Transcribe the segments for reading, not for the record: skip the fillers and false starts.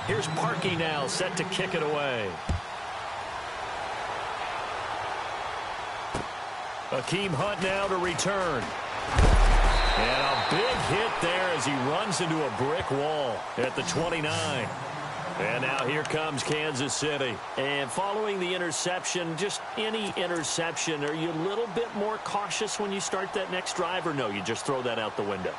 Here's Parkey now set to kick it away. Akeem Hunt now to return. And a big hit there as he runs into a brick wall at the 29. And now here comes Kansas City. And following the interception, just any interception, are you a little bit more cautious when you start that next drive, or no, you just throw that out the window?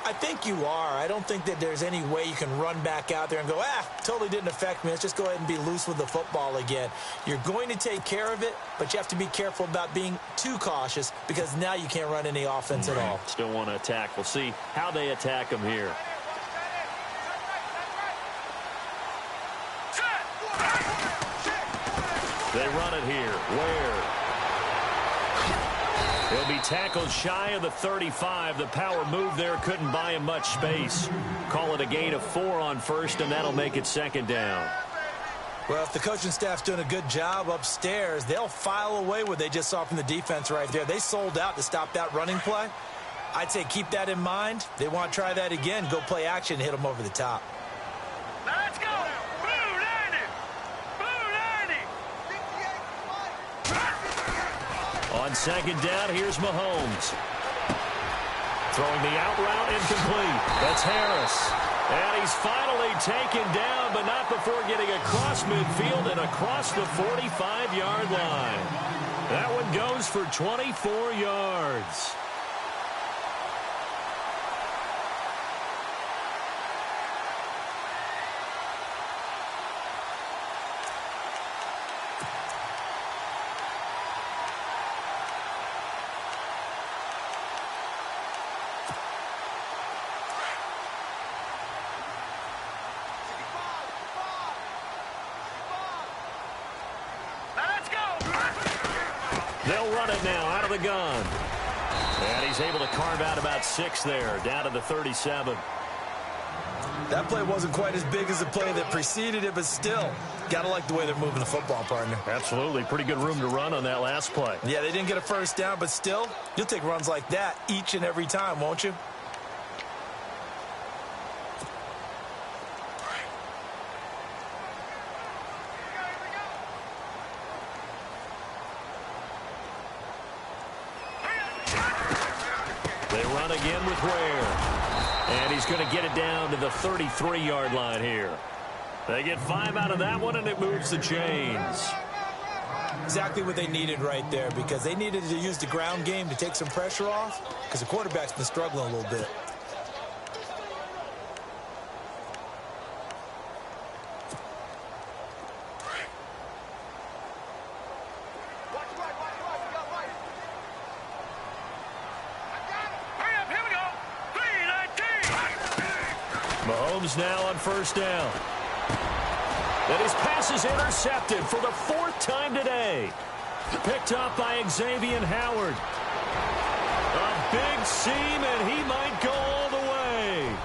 I think you are. I don't think that there's any way you can run back out there and go, totally didn't affect me. Let's just go ahead and be loose with the football again. You're going to take care of it, but you have to be careful about being too cautious because now you can't run any offense at all. Still want to attack. We'll see how they attack him here. They run it here. Ware. He'll be tackled shy of the 35. The power move there couldn't buy him much space. Call it a gain of 4 on first, and that'll make it second down. Well, if the coaching staff's doing a good job upstairs, they'll file away what they just saw from the defense right there. They sold out to stop that running play. I'd say keep that in mind. They want to try that again, go play action, hit them over the top. Let's go! On second down, here's Mahomes. Throwing the out route incomplete. That's Harris. And he's finally taken down, but not before getting across midfield and across the 45-yard line. That one goes for 24 yards. They'll run it now out of the gun. And he's able to carve out about 6 there, down to the 37. That play wasn't quite as big as the play that preceded it, but still, got to like the way they're moving the football, partner. Absolutely. Pretty good room to run on that last play. Yeah, they didn't get a first down, but still, you'll take runs like that each and every time, won't you? They run again with Ware. And he's going to get it down to the 33-yard line here. They get 5 out of that one, and it moves the chains. Exactly what they needed right there, because they needed to use the ground game to take some pressure off, because the quarterback's been struggling a little bit. Mahomes now on first down. And his pass is intercepted for the 4th time today. Picked up by Xavier Howard. A big seam, and he might go all the way.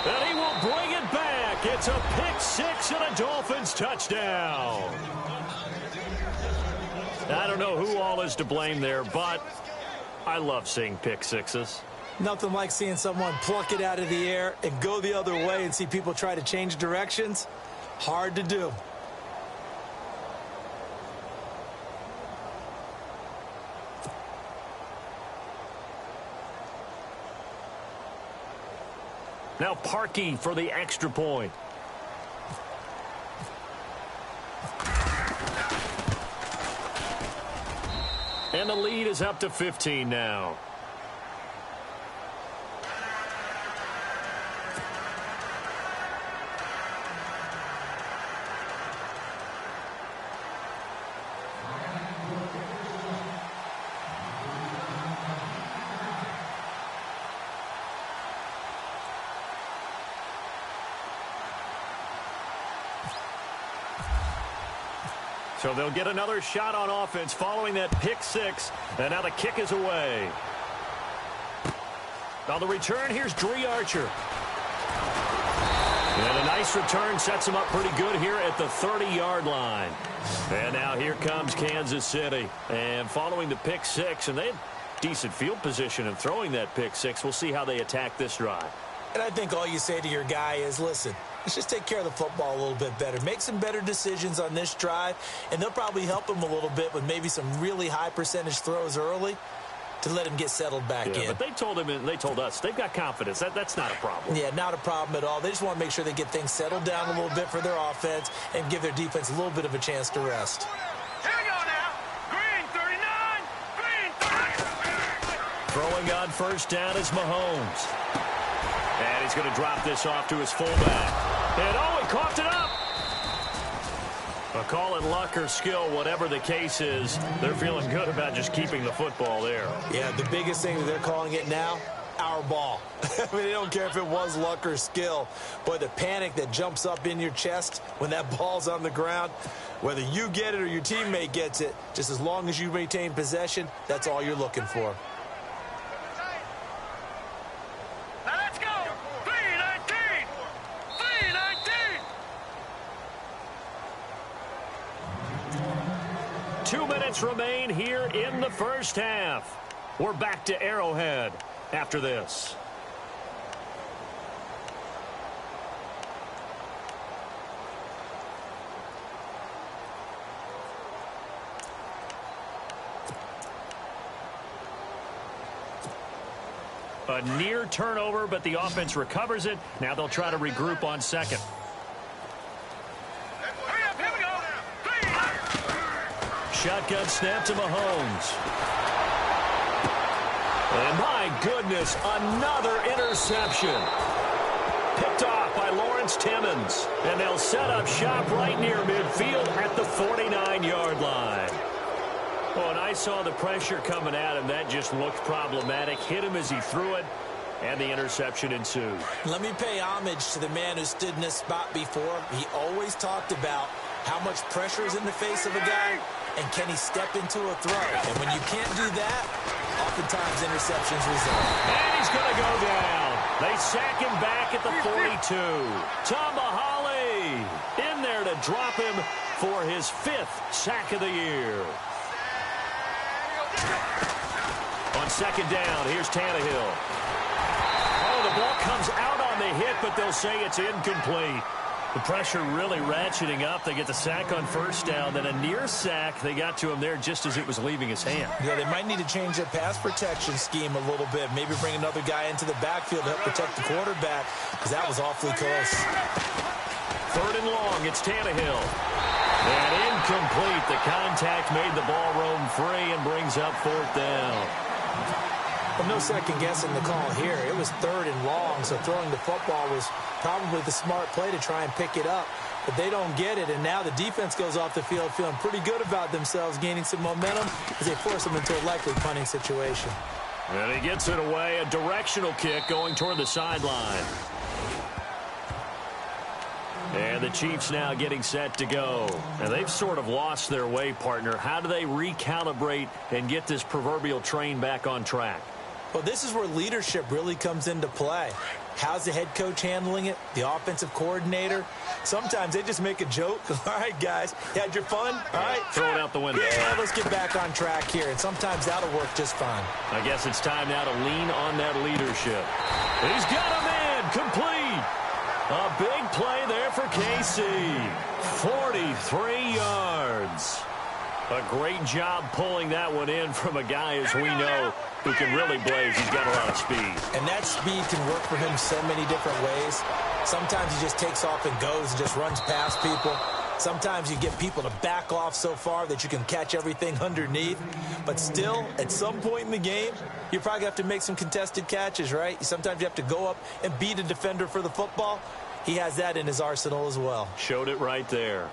And he will bring it back. It's a pick 6 and a Dolphins touchdown. I don't know who all is to blame there, but I love seeing pick 6s. Nothing like seeing someone pluck it out of the air and go the other way and see people try to change directions. Hard to do. Now Parkey for the extra point. And the lead is up to 15 now. So they'll get another shot on offense following that pick 6. And now the kick is away. On the return, here's Dre Archer. And a nice return sets him up pretty good here at the 30-yard line. And now here comes Kansas City. And following the pick 6, and they had decent field position in throwing that pick 6. We'll see how they attack this drive. And I think all you say to your guy is, listen, let's just take care of the football a little bit better. Make some better decisions on this drive, and they'll probably help him a little bit with maybe some really high percentage throws early to let him get settled back in. But they told him and they told us they've got confidence. That's not a problem. Yeah, not a problem at all. They just want to make sure they get things settled down a little bit for their offense and give their defense a little bit of a chance to rest. Here we go now. Green 39. Green 39. Throwing on first down is Mahomes. And he's going to drop this off to his fullback. And he coughed it up. Call it luck or skill, whatever the case is, they're feeling good about just keeping the football there. Yeah, the biggest thing that they're calling it now, our ball. I mean, they don't care if it was luck or skill. Boy, the panic that jumps up in your chest when that ball's on the ground, whether you get it or your teammate gets it, just as long as you maintain possession, that's all you're looking for. Now let's go. 3-19. 3-19. 2 minutes remain here in the first half. We're back to Arrowhead after this. A near turnover, but the offense recovers it. Now they'll try to regroup on second. Hurry up. Here we go. Shotgun snap to Mahomes. And my goodness, another interception. Picked off by Lawrence Timmons. And they'll set up shop right near midfield at the 49-yard line. Oh, and I saw the pressure coming at him. That just looked problematic. Hit him as he threw it, and the interception ensued. Let me pay homage to the man who stood in this spot before. He always talked about how much pressure is in the face of a guy, and can he step into a throw? And when you can't do that, oftentimes interceptions result. And he's going to go down. They sack him back at the 42. Tomahali in there to drop him for his 5th sack of the year. On second down, here's Tannehill. Oh, the ball comes out on the hit, but they'll say it's incomplete. The pressure really ratcheting up. They get the sack on first down, then a near sack. They got to him there just as it was leaving his hand. Yeah, they might need to change their pass protection scheme a little bit. Maybe bring another guy into the backfield to help protect the quarterback, because that was awfully close. 3rd and long, it's Tannehill. And incomplete. The contact made the ball roam free and brings up 4th down. Well, no second guessing the call here. It was 3rd and long, so throwing the football was probably the smart play to try and pick it up. But they don't get it, and now the defense goes off the field feeling pretty good about themselves, gaining some momentum as they force them into a likely punting situation. And he gets it away. A directional kick going toward the sideline. And the Chiefs now getting set to go. And they've sort of lost their way, partner. How do they recalibrate and get this proverbial train back on track? Well, this is where leadership really comes into play. How's the head coach handling it? The offensive coordinator? Sometimes they just make a joke. All right, guys, you had your fun? All right. Throw it out the window. Yeah, let's get back on track here. And sometimes that'll work just fine. I guess it's time now to lean on that leadership. He's got a man complete. A big play there for KC. 43 yards. A great job pulling that one in from a guy, as we know, who can really blaze. He's got a lot of speed. And that speed can work for him so many different ways. Sometimes he just takes off and goes and just runs past people. Sometimes you get people to back off so far that you can catch everything underneath. But still, at some point in the game, you probably have to make some contested catches, right? Sometimes you have to go up and beat a defender for the football. He has that in his arsenal as well. Showed it right there.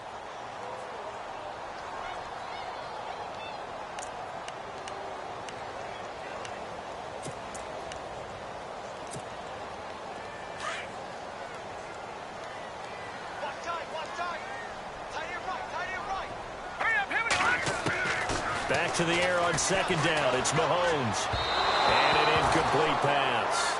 Back to the air on second down. It's Mahomes. And an incomplete pass.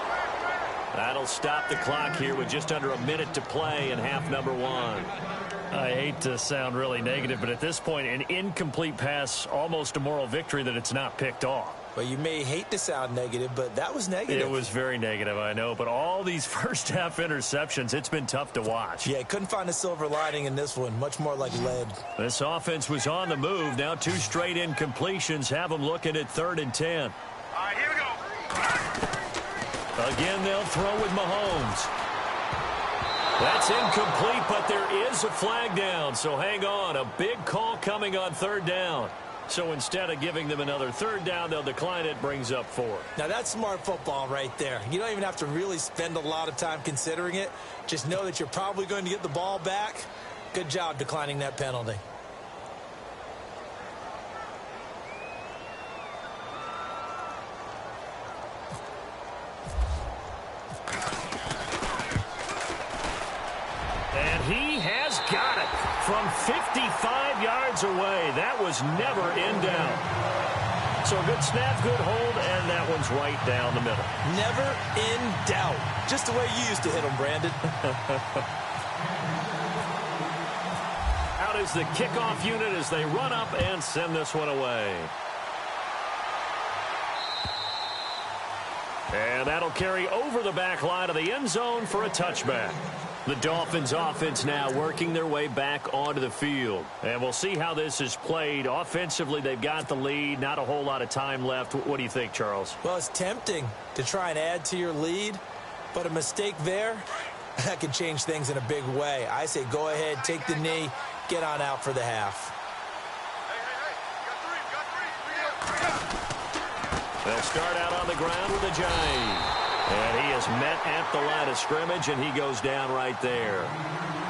That'll stop the clock here with just under a minute to play in half number 1. I hate to sound really negative, but at this point, an incomplete pass, almost a moral victory that it's not picked off. Well, you may hate to sound negative, but that was negative. It was very negative, I know. But all these first-half interceptions, it's been tough to watch. Yeah, couldn't find a silver lining in this one. Much more like lead. This offense was on the move. Now 2 straight incompletions have them looking at 3rd and 10. All right, here we go. Again, they'll throw with Mahomes. That's incomplete, but there is a flag down. So hang on. A big call coming on 3rd down. So instead of giving them another 3rd down, they'll decline it, brings up 4. Now, that's smart football right there. You don't even have to really spend a lot of time considering it. Just know that you're probably going to get the ball back. Good job declining that penalty. And he has got it from 55 yards away. That was never in doubt. So good snap, good hold, and that one's right down the middle. Never in doubt. Just the way you used to hit them, Brandon. Out is the kickoff unit as they run up and send this one away. And that'll carry over the back line of the end zone for a touchback. The Dolphins offense now working their way back onto the field. And we'll see how this is played. Offensively, they've got the lead. Not a whole lot of time left. What do you think, Charles? Well, it's tempting to try and add to your lead, but a mistake there, that can change things in a big way. I say go ahead, take the knee, get on out for the half. They'll start out on the ground with a Giant. And he is met at the line of scrimmage, and he goes down right there.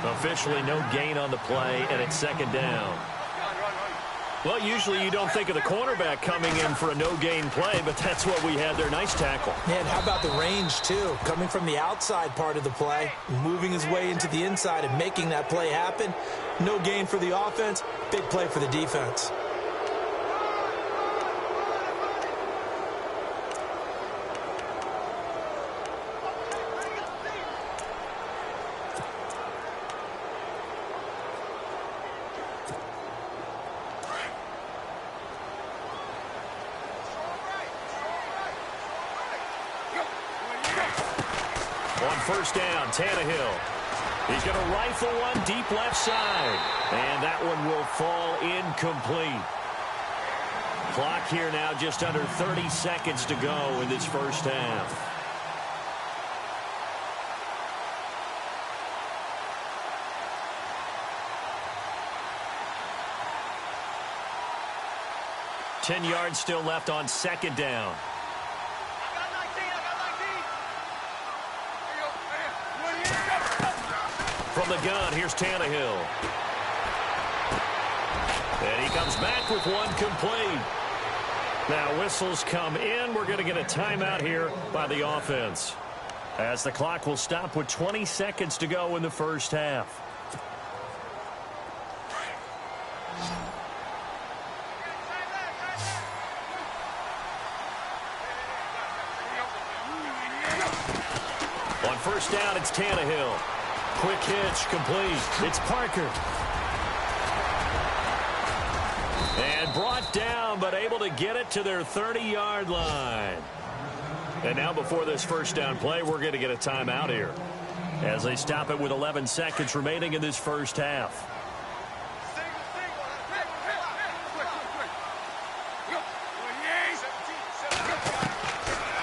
Officially no gain on the play, and it's 2nd down. Well, usually you don't think of the cornerback coming in for a no-gain play, but that's what we had there. Nice tackle. Yeah, and how about the range, too? Coming from the outside part of the play, moving his way into the inside and making that play happen. No gain for the offense, big play for the defense. On 1st down, Tannehill. He's going to rifle one deep left side. And that one will fall incomplete. Clock here now just under 30 seconds to go in this first half. Ten yards still left on 2nd down. From the gun, here's Tannehill. And he comes back with one complete. Now whistles come in. We're going to get a timeout here by the offense, as the clock will stop with 20 seconds to go in the first half. On 1st down, it's Tannehill. Quick hitch, complete. It's Parker. And brought down, but able to get it to their 30-yard line. And now before this first down play, we're going to get a timeout here, as they stop it with 11 seconds remaining in this first half.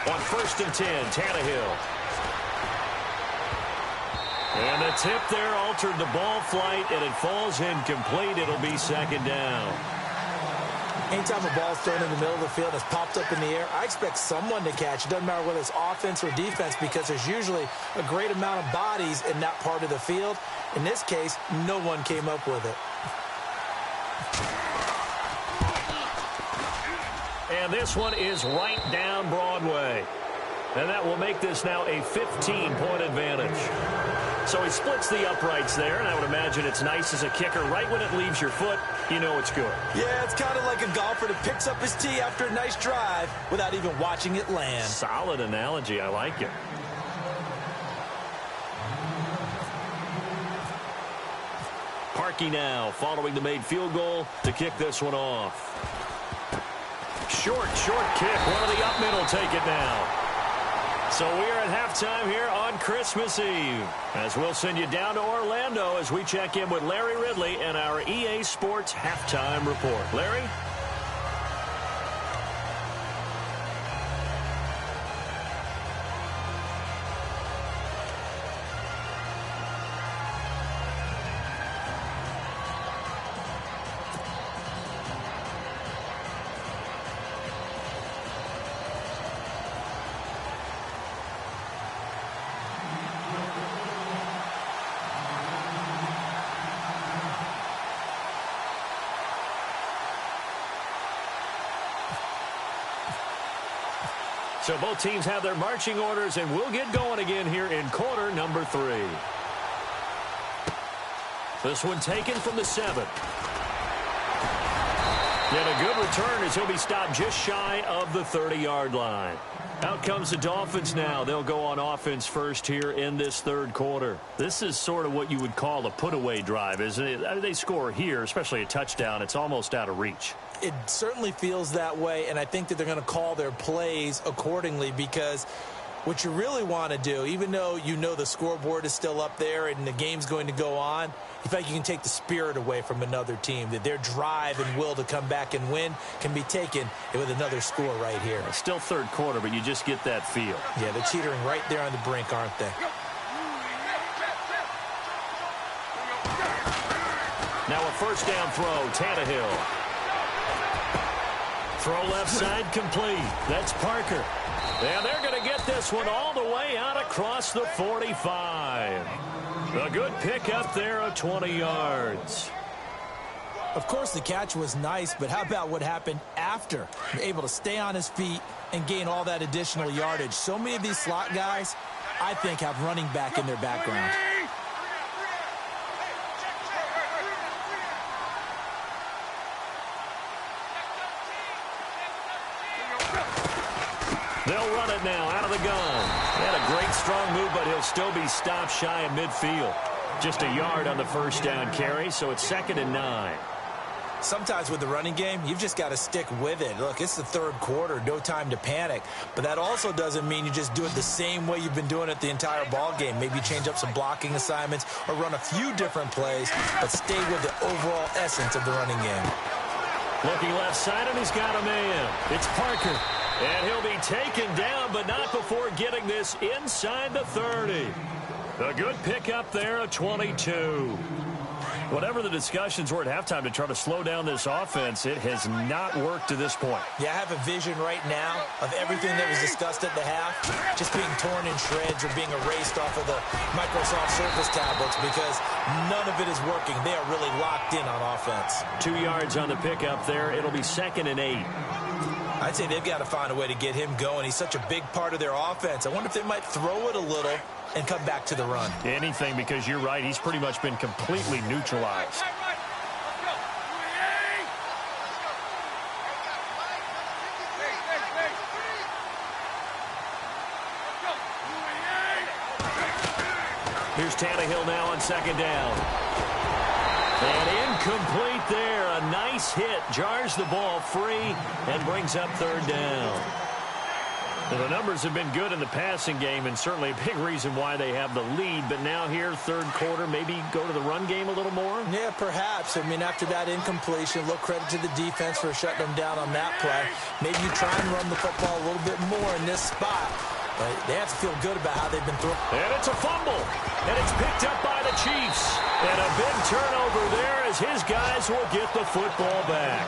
On 1st and 10, Tannehill. And the tip there altered the ball flight, and it falls incomplete. It'll be 2nd down. Anytime a ball's thrown in the middle of the field and it's popped up in the air, I expect someone to catch. It doesn't matter whether it's offense or defense, because there's usually a great amount of bodies in that part of the field. In this case, no one came up with it. And this one is right down Broadway. And that will make this now a 15-point advantage. So he splits the uprights there, and I would imagine it's nice as a kicker. Right when it leaves your foot, you know it's good. Yeah, it's kind of like a golfer that picks up his tee after a nice drive without even watching it land. Solid analogy. I like it. Parkey now following the made field goal to kick this one off. short kick. One of the up mid will take it now. So we are at halftime here on Christmas Eve, as we'll send you down to Orlando as we check in with Larry Ridley and our EA Sports Halftime Report. Larry? So both teams have their marching orders, and we'll get going again here in quarter number 3. This one taken from the 7. Yet a good return as he'll be stopped just shy of the 30-yard line. Out comes the Dolphins now. They'll go on offense first here in this third quarter. This is sort of what you would call a put-away drive, isn't it? They score here, especially a touchdown. It's almost out of reach. It certainly feels that way, and I think that they're going to call their plays accordingly, because what you really want to do, even though you know the scoreboard is still up there and the game's going to go on, you feel like you can take the spirit away from another team, that their drive and will to come back and win can be taken with another score right here. It's still third quarter, but you just get that feel. Yeah, they're teetering right there on the brink, aren't they? Now a first down throw, Tannehill. Throw left side complete. That's Parker. And they're going to get this one all the way out across the 45. A good pick up there of 20 yards. Of course, the catch was nice, but how about what happened after? Able to stay on his feet and gain all that additional yardage. So many of these slot guys, I think, have running back in their background. They'll run it now out of the gun. He had a great strong move, but he'll still be stopped shy of midfield. Just a yard on the first down carry, so it's 2nd and 9. Sometimes with the running game, you've just got to stick with it. Look, it's the third quarter, no time to panic. But that also doesn't mean you just do it the same way you've been doing it the entire ball game. Maybe change up some blocking assignments or run a few different plays, but stay with the overall essence of the running game. Looking left side, and he's got a man. It's Parker. And he'll be taken down, but not before getting this inside the 30. A good pickup there of 22. Whatever the discussions were at halftime to try to slow down this offense, it has not worked to this point. Yeah, I have a vision right now of everything that was discussed at the half just being torn in shreds or being erased off of the Microsoft Surface tablets, because none of it is working. They are really locked in on offense. 2 yards on the pickup there. It'll be 2nd and 8. I'd say they've got to find a way to get him going. He's such a big part of their offense. I wonder if they might throw it a little and come back to the run. Anything, because you're right. He's pretty much been completely neutralized. Here's Tannehill now on 2nd down. And incomplete there. A nice hit. Jars the ball free and brings up 3rd down. Well, the numbers have been good in the passing game, and certainly a big reason why they have the lead. But now here, third quarter, maybe go to the run game a little more? Yeah, perhaps. I mean, after that incompletion, a little credit to the defense for shutting them down on that play. Maybe you try and run the football a little bit more in this spot. But they have to feel good about how they've been throwing. And it's a fumble. And it's picked up by the Chiefs. And a big turnover there as his guys will get the football back.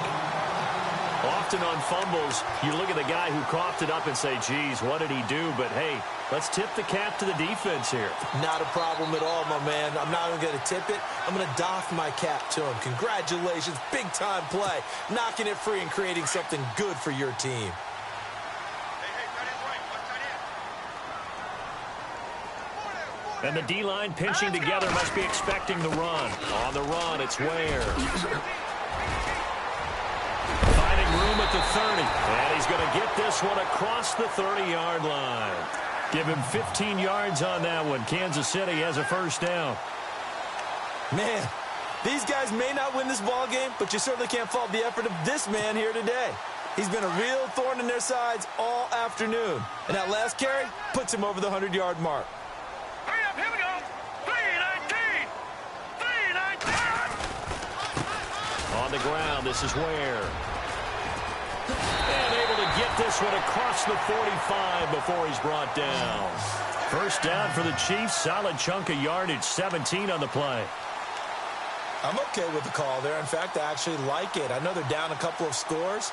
Often on fumbles, you look at the guy who coughed it up and say, geez, what did he do? But, hey, let's tip the cap to the defense here. Not a problem at all, my man. I'm not even going to tip it. I'm going to doff my cap to him. Congratulations. Big-time play. Knocking it free and creating something good for your team. And the D-line pinching together must be expecting the run. On the run, it's Ware. Finding room at the 30. And he's going to get this one across the 30-yard line. Give him 15 yards on that one. Kansas City has a first down. Man, these guys may not win this ball game, but you certainly can't fault the effort of this man here today. He's been a real thorn in their sides all afternoon. And that last carry puts him over the 100-yard mark. Hurry up, here we go. 319. 319. On the ground, this is Ware. And able to get this one across the 45 before he's brought down. First down for the Chiefs. Solid chunk of yardage, 17 on the play. I'm okay with the call there. In fact, I actually like it. I know they're down a couple of scores,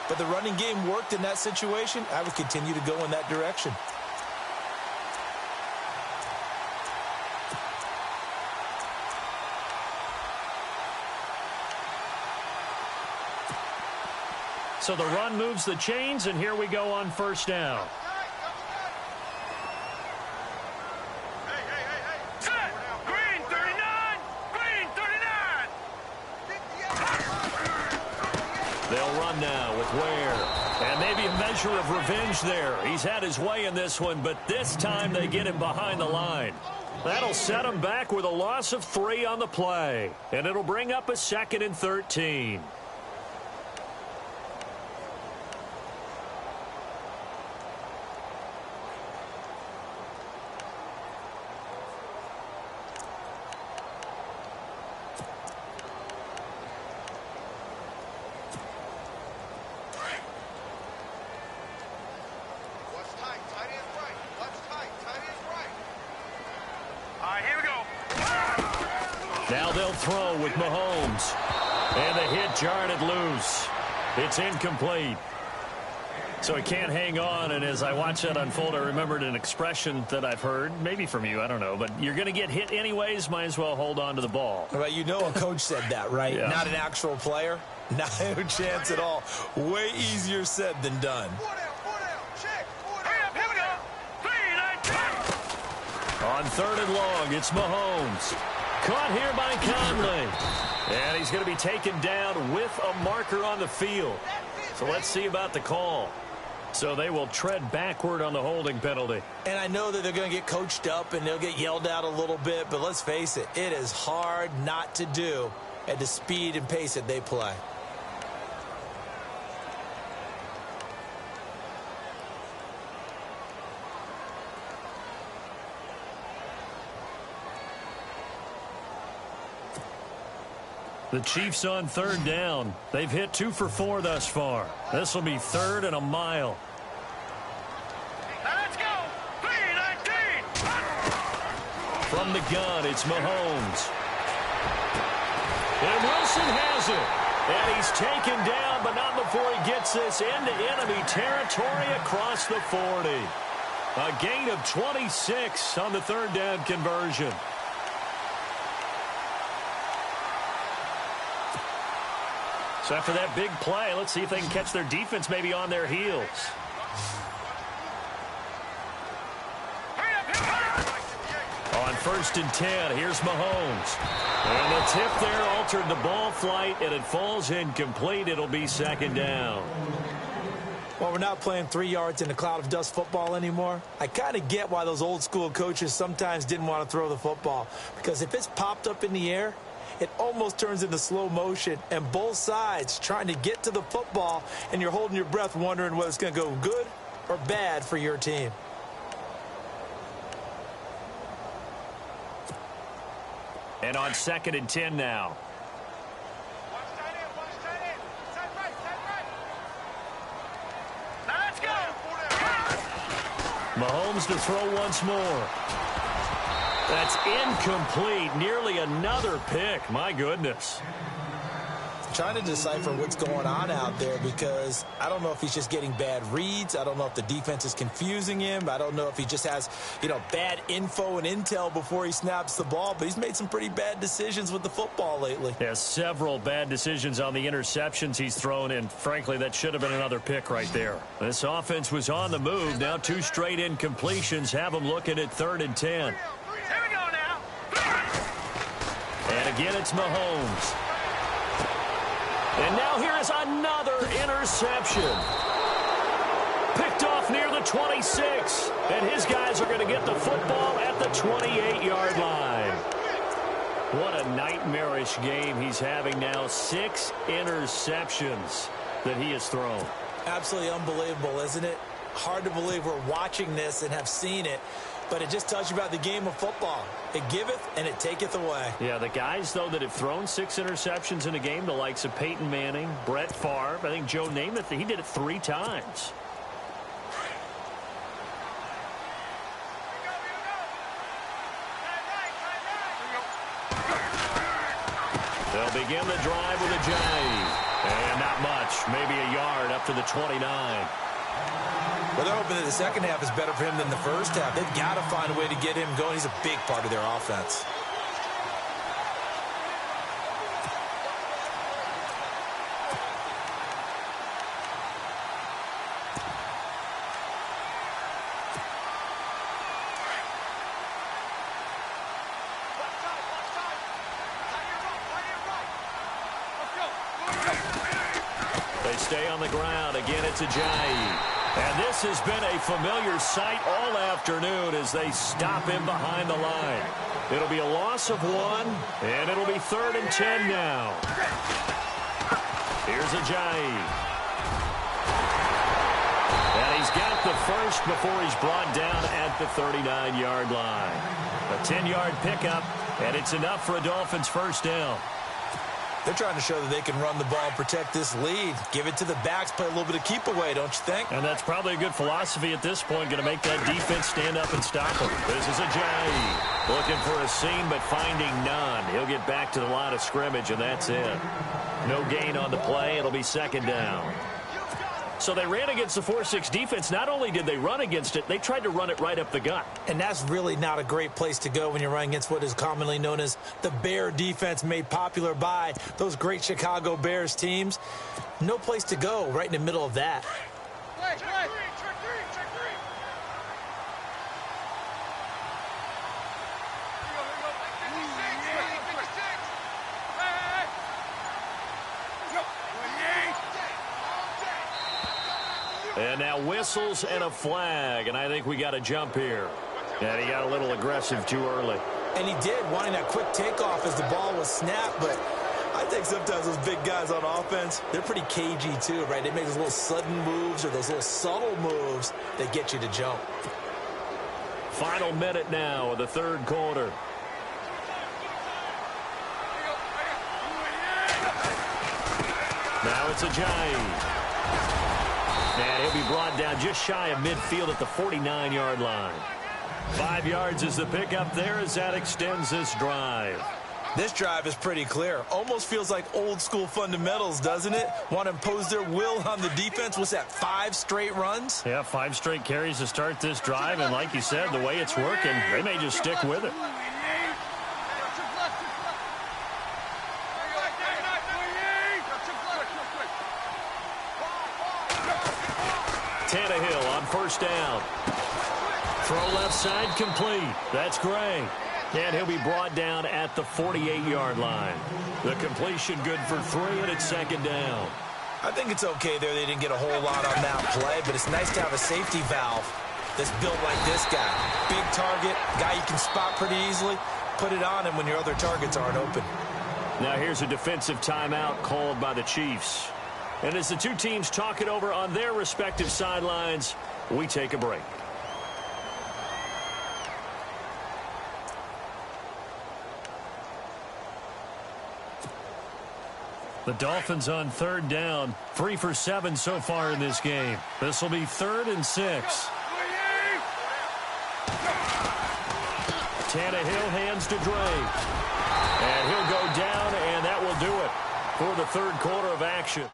but the running game worked in that situation. I would continue to go in that direction. So the run moves the chains, and here we go on first down. Set. Green 39. Green 39. They'll run now with Ware. And maybe a measure of revenge there. He's had his way in this one, but this time they get him behind the line. That'll set him back with a loss of 3 on the play. And it'll bring up a 2nd and 13. Now they'll throw with Mahomes. And the hit jarred it loose. It's incomplete. So he can't hang on, and as I watch that unfold, I remembered an expression that I've heard, maybe from you, I don't know, but you're going to get hit anyways, might as well hold on to the ball. Well, you know a coach said that, right? Yeah. Not an actual player. Not a chance at all. Way easier said than done. Hurry up, here we go. 319. On 3rd and long, it's Mahomes. Caught here by Conley. And he's going to be taken down with a marker on the field. So let's see about the call. So they will tread backward on the holding penalty. And I know that they're going to get coached up and they'll get yelled at a little bit, but let's face it, it is hard not to do at the speed and pace that they play. The Chiefs on 3rd down. They've hit 2 for 4 thus far. This will be 3rd and a mile. Now let's go. 319. From the gun, it's Mahomes. And Wilson has it. And he's taken down, but not before he gets this into enemy territory across the 40. A gain of 26 on the 3rd down conversion. So after that big play, let's see if they can catch their defense maybe on their heels. On 1st and 10, here's Mahomes. And the tip there altered the ball flight, and it falls incomplete. It'll be 2nd down. Well, we're not playing 3 yards in a cloud of dust football anymore. I kind of get why those old school coaches sometimes didn't want to throw the football. Because if it's popped up in the air, it almost turns into slow motion, and both sides trying to get to the football, and you're holding your breath wondering whether it's going to go good or bad for your team. And on 2nd and 10 now. Now let's go. Mahomes to throw once more. That's incomplete. Nearly another pick. My goodness. Trying to decipher what's going on out there because I don't know if he's just getting bad reads. I don't know if the defense is confusing him. I don't know if he just has, bad info and intel before he snaps the ball. But he's made some pretty bad decisions with the football lately. Yeah, several bad decisions on the interceptions he's thrown in. Frankly, that should have been another pick right there. This offense was on the move. Now 2 straight incompletions have them looking at 3rd and 10. Here we go now. And again, it's Mahomes. And now here is another interception. Picked off near the 26. And his guys are going to get the football at the 28-yard line. What a nightmarish game he's having now. 6 interceptions that he has thrown. Absolutely unbelievable, isn't it? Hard to believe we're watching this and have seen it, but it just tells you about the game of football. It giveth and it taketh away. Yeah, the guys, though, that have thrown 6 interceptions in a game, the likes of Peyton Manning, Brett Favre, I think Joe Namath, he did it 3 times. They'll begin the drive with a J. And not much, maybe a yard up to the 29. Well, they're hoping that the second half is better for him than the first half. They've got to find a way to get him going. He's a big part of their offense. They stay on the ground. Again, it's Ajayi. And this has been a familiar sight all afternoon as they stop him behind the line. It'll be a loss of 1, and it'll be 3rd and 10 now. Here's Ajayi. And he's got the first before he's brought down at the 39-yard line. A 10-yard pickup, and it's enough for a Dolphins first down. They're trying to show that they can run the ball and protect this lead. Give it to the backs, play a little bit of keep away, don't you think? And that's probably a good philosophy at this point, going to make that defense stand up and stop them. This is Ajayi looking for a seam but finding none. He'll get back to the line of scrimmage, and that's it. No gain on the play. It'll be 2nd down. So they ran against the 4-6 defense. Not only did they run against it, they tried to run it right up the gut. And that's really not a great place to go when you're running against what is commonly known as the Bear defense, made popular by those great Chicago Bears teams. No place to go right in the middle of that. And now whistles and a flag, and I think we got a jump here. And he got a little aggressive too early. And he did, wanting that quick takeoff as the ball was snapped, but I think sometimes those big guys on offense, they're pretty cagey too, right? They make those little sudden moves or those little subtle moves that get you to jump. Final minute now of the 3rd quarter. Now it's Ajayi. And he'll be brought down just shy of midfield at the 49-yard line. 5 yards is the pickup there as that extends this drive. This drive is pretty clear. Almost feels like old school fundamentals, doesn't it? Want to impose their will on the defense. Was that 5 straight runs? Yeah, 5 straight carries to start this drive. And like you said, the way it's working, they may just stick with it. Tannehill on 1st down. Throw left side complete. That's Gray. And he'll be brought down at the 48-yard line. The completion good for 3, and it's 2nd down. I think it's okay there. They didn't get a whole lot on that play, but it's nice to have a safety valve that's built like this guy. Big target, guy you can spot pretty easily. Put it on him when your other targets aren't open. Now here's a defensive timeout called by the Chiefs. And as the two teams talk it over on their respective sidelines, we take a break. The Dolphins on 3rd down, 3 for 7 so far in this game. This will be 3rd and 6. Tannehill hands to Drake. And he'll go down, and that will do it for the 3rd quarter of action.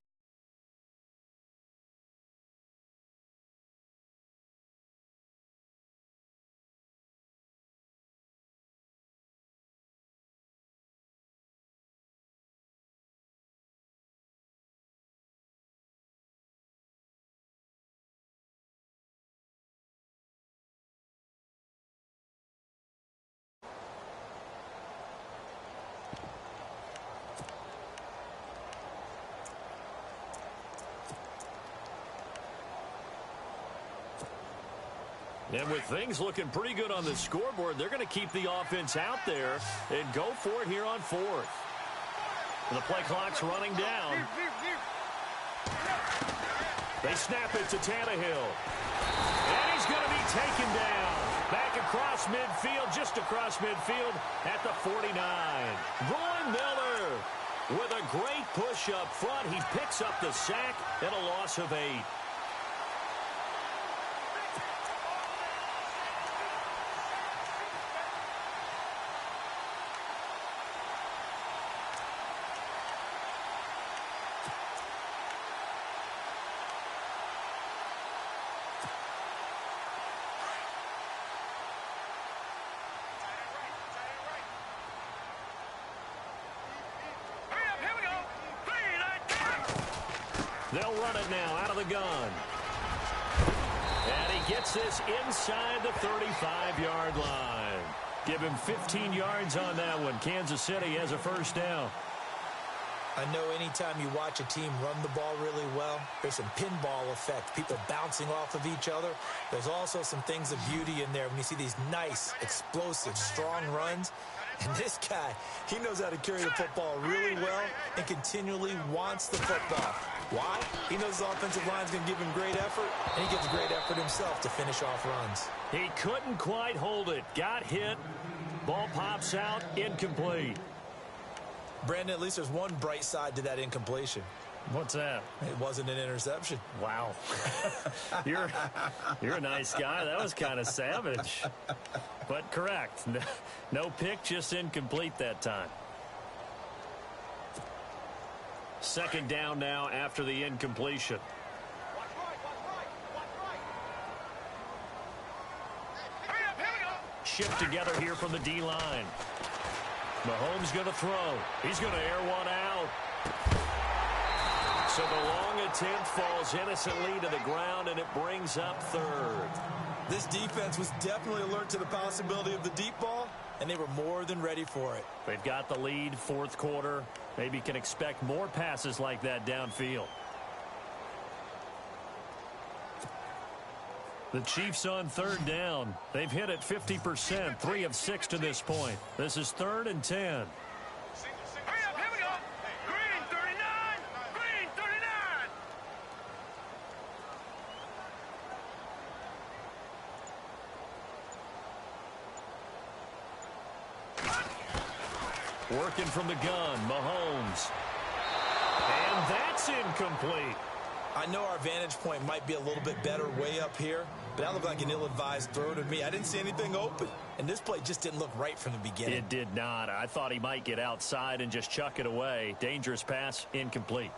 And with things looking pretty good on the scoreboard, they're going to keep the offense out there and go for it here on 4th. The play clock's running down. They snap it to Tannehill. And he's going to be taken down. Back across midfield, just across midfield at the 49. Von Miller with a great push up front. He picks up the sack and a loss of 8. They'll run it now out of the gun. And he gets this inside the 35-yard line. Give him 15 yards on that one. Kansas City has a first down. I know anytime you watch a team run the ball really well, there's some pinball effect, people bouncing off of each other. There's also some things of beauty in there when you see these nice, explosive, strong runs. And this guy, he knows how to carry the football really well and continually wants the football. Why? He knows his offensive line is going to give him great effort, and he gives great effort himself to finish off runs. He couldn't quite hold it. Got hit. Ball pops out. Incomplete. Brandon, at least there's one bright side to that incompletion. What's that? It wasn't an interception. Wow. You're a nice guy. That was kind of savage. But correct. No pick, just incomplete that time. Second down now after the incompletion. Shift together here from the D-line. Mahomes going to throw. He's going to air one out. So the long attempt falls innocently to the ground, and it brings up third. This defense was definitely alert to the possibility of the deep ball, and they were more than ready for it. They've got the lead, fourth quarter. Maybe can expect more passes like that downfield. The Chiefs on third down. They've hit it 50%, 3 of 6 to this point. This is 3rd and 10. Hurry up, here we go. Green 39, green 39. Working from the gun, Mahomes. And that's incomplete. I know our vantage point might be a little bit better way up here, but that looked like an ill-advised throw to me. I didn't see anything open, and this play just didn't look right from the beginning. It did not. I thought he might get outside and just chuck it away. Dangerous pass, incomplete.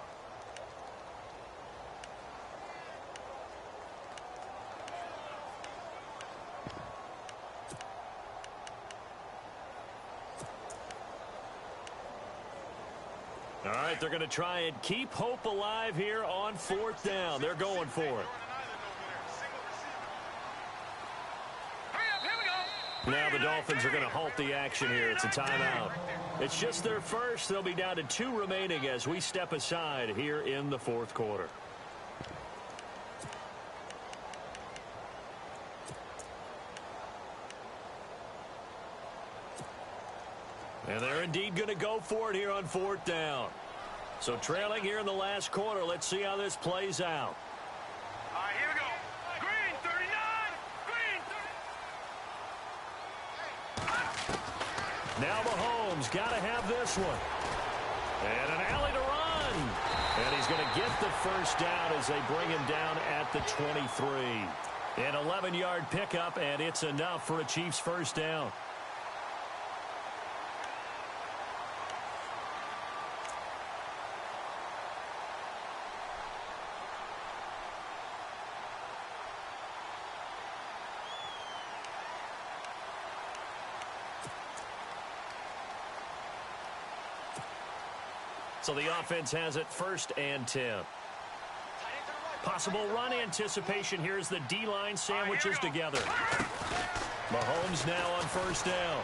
All right, they're going to try and keep hope alive here on 4th down. They're going for it. Now the Dolphins are going to halt the action here. It's a timeout. It's just their first. They'll be down to 2 remaining as we step aside here in the 4th quarter. And they're indeed going to go for it here on 4th down. So trailing here in the last quarter. Let's see how this plays out. All right, here we go. Green 39, green 30. Now Mahomes got to have this one. And an alley to run. And he's going to get the first down as they bring him down at the 23. An 11-yard pickup, and it's enough for a Chiefs first down. So the offense has it 1st and 10. Possible run anticipation. Here's the D-line sandwiches together. Mahomes now on 1st down.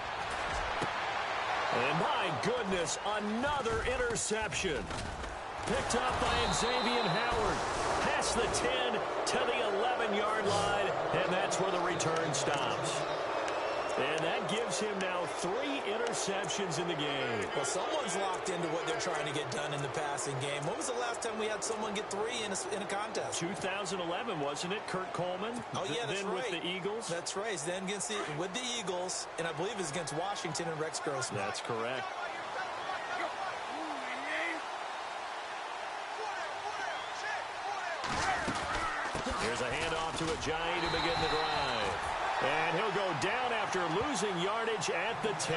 And my goodness, another interception. Picked up by Xavier Howard. Past the 10 to the 11-yard line, and that's where the return stops. And that gives him now 3 interceptions in the game. Well, someone's locked into what they're trying to get done in the passing game. When was the last time we had someone get 3 in a contest? 2011, wasn't it? Kurt Coleman? Oh, yeah, that's then right. with the Eagles? That's right. Then with the Eagles, and I believe it's against Washington and Rex Grossman. That's correct. Here's a handoff to Ajayi to begin the drive. And he'll go down after losing yardage at the 10.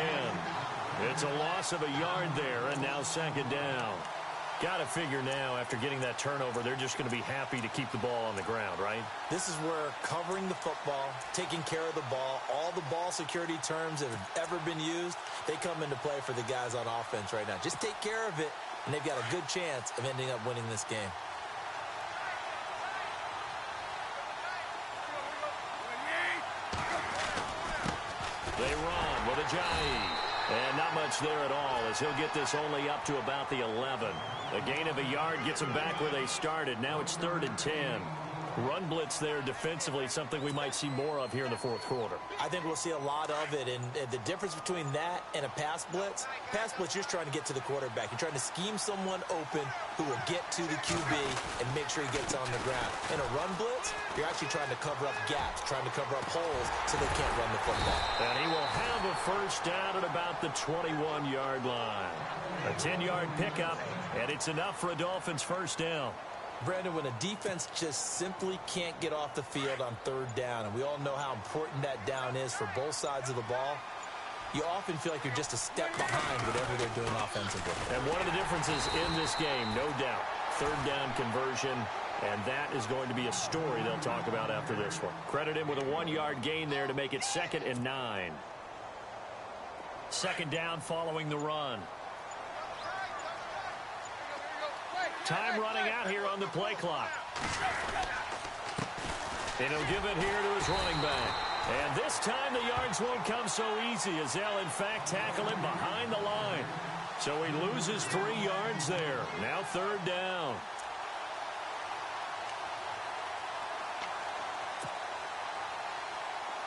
It's a loss of a yard there, and now second down. Got to figure now, after getting that turnover, they're just going to be happy to keep the ball on the ground, right? This is where covering the football, taking care of the ball, all the ball security terms that have ever been used, they come into play for the guys on offense right now. Just take care of it, and they've got a good chance of ending up winning this game. They run with Ajayi. And not much there at all, as he'll get this only up to about the 11. A gain of a yard gets them back where they started. Now it's 3rd and 10. Run blitz there defensively, something we might see more of here in the fourth quarter. I think we'll see a lot of it, and the difference between that and a pass blitz, you're just trying to get to the quarterback. You're trying to scheme someone open who will get to the QB and make sure he gets on the ground. In a run blitz, you're actually trying to cover up gaps, trying to cover up holes so they can't run the football. And he will have a first down at about the 21-yard line. A 10-yard pickup, and it's enough for a Dolphins first down. Brandon, when a defense just simply can't get off the field on 3rd down, and we all know how important that down is for both sides of the ball, you often feel like you're just a step behind whatever they're doing offensively. And one of the differences in this game, no doubt, 3rd down conversion, and that is going to be a story they'll talk about after this one. Credit him with a 1-yard gain there to make it 2nd and 9. 2nd down following the run. Time running out here on the play clock. And he'll give it here to his running back. And this time the yards won't come so easy, as they'll in fact tackle him behind the line. So he loses 3 yards there. Now 3rd down.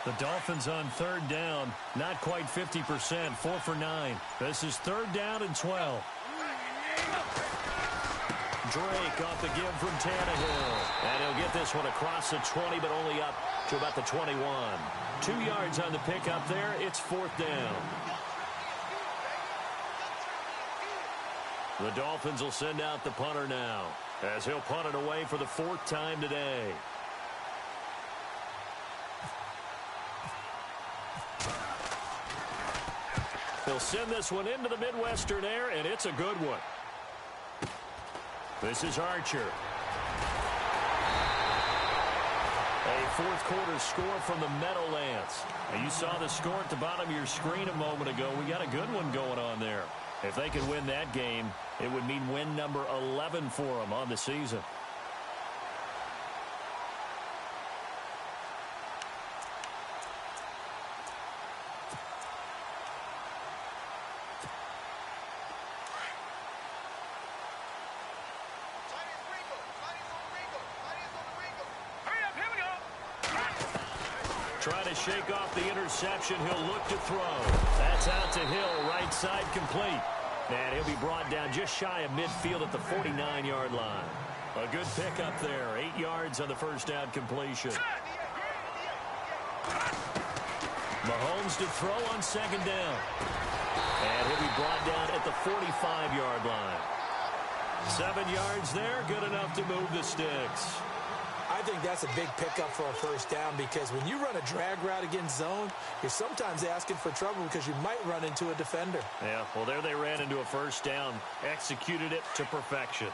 The Dolphins on 3rd down, not quite 50%, 4 for 9. This is 3rd down and 12. Drake off the give from Tannehill. And he'll get this one across the 20, but only up to about the 21. 2 yards on the pickup there. It's 4th down. The Dolphins will send out the punter now, as he'll punt it away for the 4th time today. He'll send this one into the Midwestern air, and it's a good one. This is Archer. A fourth quarter score from the Meadowlands. Now, you saw the score at the bottom of your screen a moment ago. We got a good one going on there. If they could win that game, it would mean win number 11 for them on the season. Trying to shake off the interception. He'll look to throw. That's out to Hill, right side complete. And he'll be brought down just shy of midfield at the 49-yard line. A good pickup there. 8 yards on the first down completion. Mahomes to throw on 2nd down. And he'll be brought down at the 45-yard line. 7 yards there, good enough to move the sticks. I think that's a big pickup for a first down, because when you run a drag route against zone, you're sometimes asking for trouble because you might run into a defender. Yeah, well, there they ran into a first down, executed it to perfection.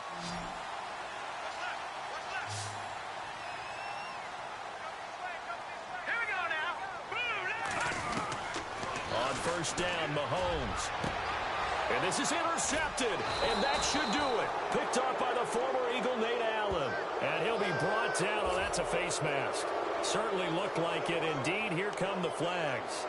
Here we go now. On first down, Mahomes. And this is intercepted, and that should do it. Picked off by the former Eagle, Nate Allen. And he'll be brought down. Oh, that's a face mask. Certainly looked like it. Indeed, here come the flags.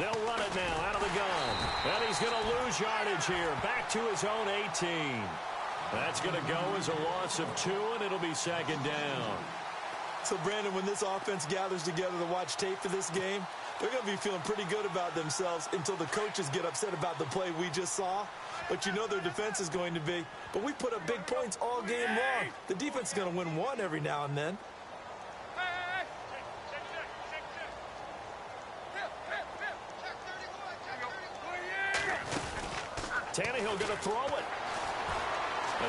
They'll run it now out of the gun. And he's going to lose yardage here. Back to his own 18. That's going to go as a loss of 2, and it'll be second down. So, Brandon, when this offense gathers together to watch tape for this game, they're going to be feeling pretty good about themselves until the coaches get upset about the play we just saw. But you know their defense is going to be. But we put up big points all game long. The defense is going to win one every now and then. Tannehill going to throw it.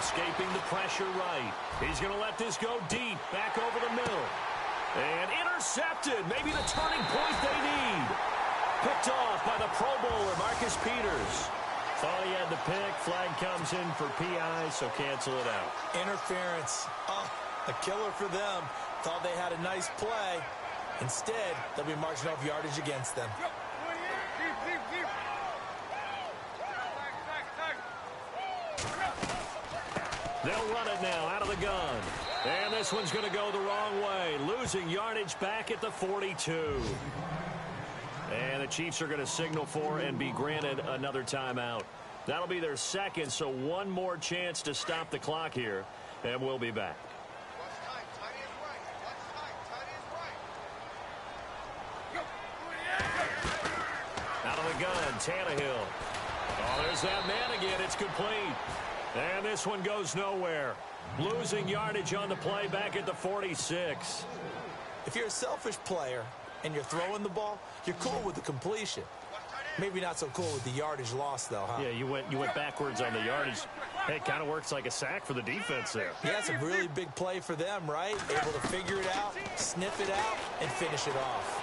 Escaping the pressure right. He's going to let this go deep. Back over the middle. And intercepted. Maybe the turning point they need. Picked off by the Pro Bowler, Marcus Peters. Thought he had the pick. Flag comes in for PI, so cancel it out. Interference. Oh, a killer for them. Thought they had a nice play. Instead, they'll be marching off yardage against them. They'll run it now out of the gun. And this one's going to go the wrong way. Losing yardage back at the 42. And the Chiefs are going to signal for and be granted another timeout. That'll be their second, so one more chance to stop the clock here. And we'll be back. Out of the gun, Tannehill. Oh, there's that man again. It's complete. And this one goes nowhere. Losing yardage on the play back at the 46. If you're a selfish player and you're throwing the ball, you're cool with the completion. Maybe not so cool with the yardage loss, though, huh? Yeah, you went backwards on the yardage. Hey, it kind of works like a sack for the defense there. Yeah, it's a really big play for them, right? Able to figure it out, sniff it out, and finish it off.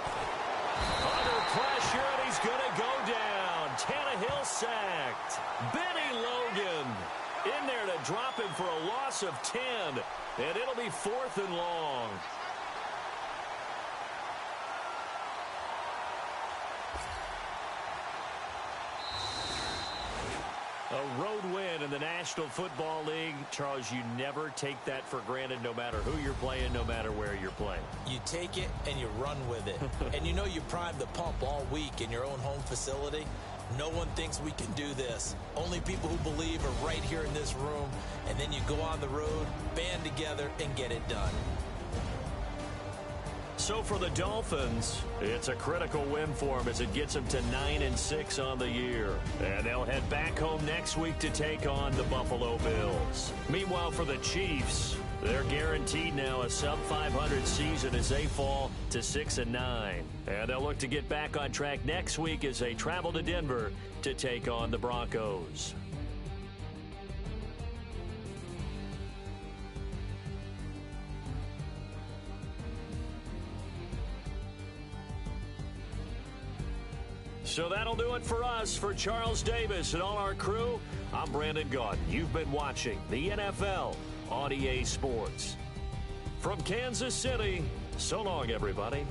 Under pressure, and he's going to go down. Tannehill sacked. Benny Logan in there to drop him for a loss of 10. And it'll be 4th and long. A road win in the National Football League. Charles, you never take that for granted no matter who you're playing, no matter where you're playing. You take it and you run with it. And you know you primed the pump all week in your own home facility. No one thinks we can do this. Only people who believe are right here in this room. And then you go on the road, band together, and get it done. So for the Dolphins, it's a critical win for them as it gets them to 9-6 on the year. And they'll head back home next week to take on the Buffalo Bills. Meanwhile, for the Chiefs, they're guaranteed now a sub-500 season as they fall to 6-9. And they'll look to get back on track next week as they travel to Denver to take on the Broncos. So that'll do it for us. For Charles Davis and all our crew, I'm Brandon Gaudin. You've been watching the NFL on EA Sports. From Kansas City, so long, everybody.